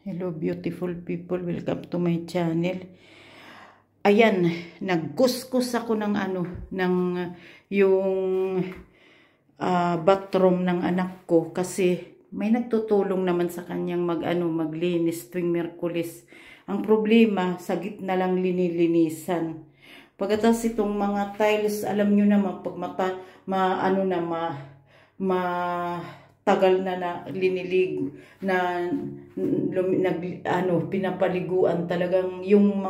Hello beautiful people, welcome to my channel. Ayan, nagkuskus ako ng yung bathroom ng anak ko kasi may nagtutulong naman sa kanyang maglinis tuwing Miyerkules. Ang problema, sa gitna lang linilinisan. Pagkatapos itong mga tiles, alam nyo naman pag tagal na liniligo pinapaliguan talagang yung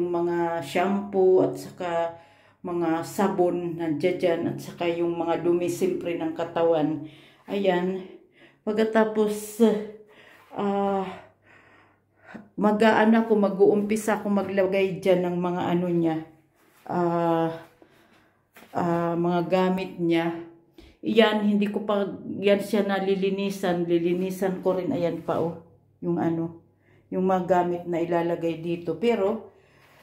mga shampoo at saka mga sabon nandiyan dyan, at saka yung mga dumi siyempre ng katawan. Ayan, pagkatapos mag-uumpisa ako maglagay dyan ng mga niya, mga gamit niya. Yan, hindi ko pa yan siya nalilinisan. Lilinisan ko rin. Ayan pa yung yung mga gamit na ilalagay dito. Pero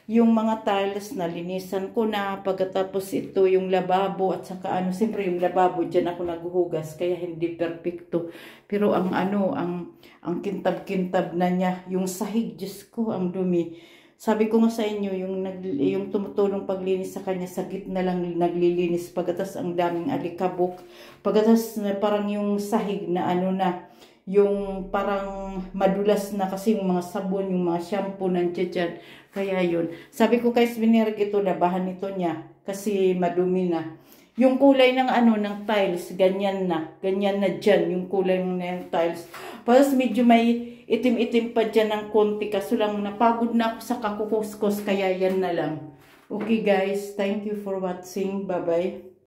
yung mga tiles nalinisan ko na. Pagkatapos ito yung lababo at saka siyempre yung lababo diyan ako naghuhugas kaya hindi perfecto. Pero ang kintab-kintab na niya, yung sahig, Diyos ko, ang dumi. Sabi ko nga sa inyo, yung tumutulong paglinis sa kanya, sa gitna lang naglilinis. Pagkatas ang daming alikabok. Pagkatas parang yung sahig na yung parang madulas na kasi yung mga sabon, yung mga shampoo nandiyan dyan. Kaya yun. Sabi ko kay Svinerg, ito labahan ito niya kasi madumi na. Yung kulay ng ng tiles, ganyan na dyan, yung kulay ng tiles. Tapos medyo may itim-itim pa dyan ng konti, kaso lang napagod na ako sa kakukuskus, kaya yan na lang. Okay guys, thank you for watching, bye bye.